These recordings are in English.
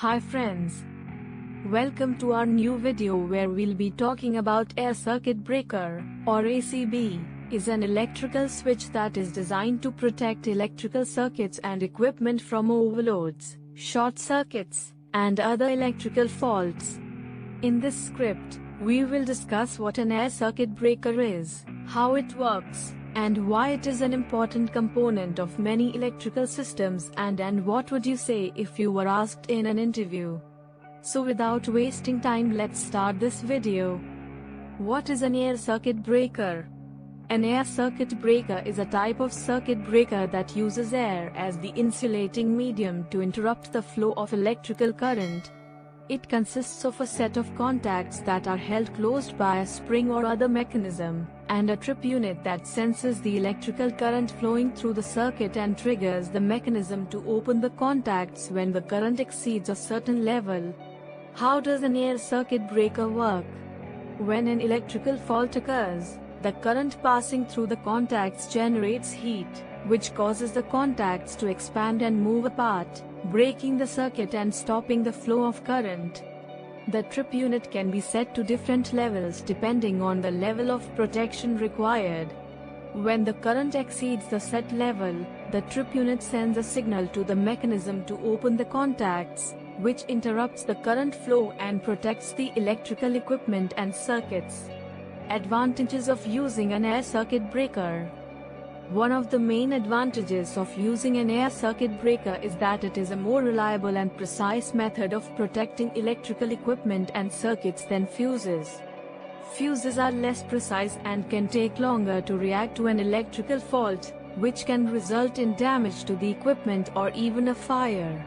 Hi friends, welcome to our new video where we'll be talking about air circuit breaker, or ACB, is an electrical switch that is designed to protect electrical circuits and equipment from overloads, short circuits, and other electrical faults. In this script, we will discuss what an air circuit breaker is, how it works, and why it is an important component of many electrical systems and what would you say if you were asked in an interview. So without wasting time, let's start this video. What is an air circuit breaker? An air circuit breaker is a type of circuit breaker that uses air as the insulating medium to interrupt the flow of electrical current. It consists of a set of contacts that are held closed by a spring or other mechanism, and a trip unit that senses the electrical current flowing through the circuit and triggers the mechanism to open the contacts when the current exceeds a certain level. How does an air circuit breaker work? When an electrical fault occurs, the current passing through the contacts generates heat, which causes the contacts to expand and move apart, breaking the circuit and stopping the flow of current. The trip unit can be set to different levels depending on the level of protection required. When the current exceeds the set level, the trip unit sends a signal to the mechanism to open the contacts, which interrupts the current flow and protects the electrical equipment and circuits. Advantages of using an air circuit breaker. One of the main advantages of using an air circuit breaker is that it is a more reliable and precise method of protecting electrical equipment and circuits than fuses. Fuses are less precise and can take longer to react to an electrical fault, which can result in damage to the equipment or even a fire.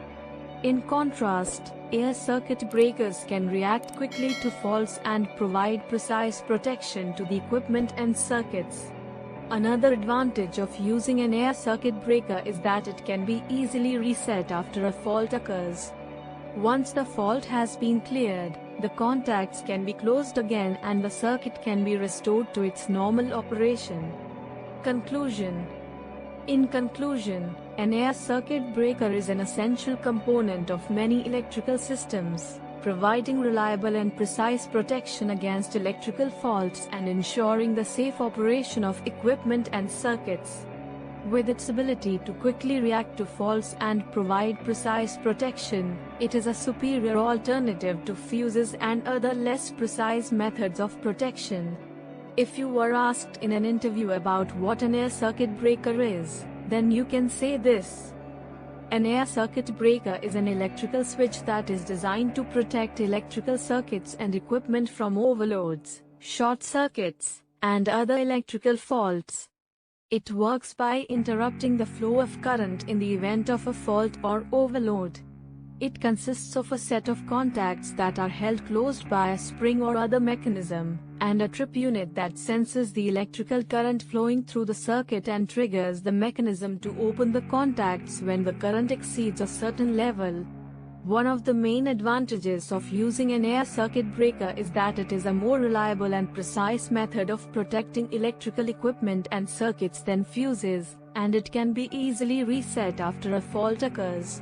In contrast, air circuit breakers can react quickly to faults and provide precise protection to the equipment and circuits. Another advantage of using an air circuit breaker is that it can be easily reset after a fault occurs. Once the fault has been cleared, the contacts can be closed again and the circuit can be restored to its normal operation. Conclusion. In conclusion, an air circuit breaker is an essential component of many electrical systems, providing reliable and precise protection against electrical faults and ensuring the safe operation of equipment and circuits. With its ability to quickly react to faults and provide precise protection, it is a superior alternative to fuses and other less precise methods of protection. If you were asked in an interview about what an air circuit breaker is, then you can say this. An air circuit breaker is an electrical switch that is designed to protect electrical circuits and equipment from overloads, short circuits, and other electrical faults. It works by interrupting the flow of current in the event of a fault or overload. It consists of a set of contacts that are held closed by a spring or other mechanism, and a trip unit that senses the electrical current flowing through the circuit and triggers the mechanism to open the contacts when the current exceeds a certain level. One of the main advantages of using an air circuit breaker is that it is a more reliable and precise method of protecting electrical equipment and circuits than fuses, and it can be easily reset after a fault occurs.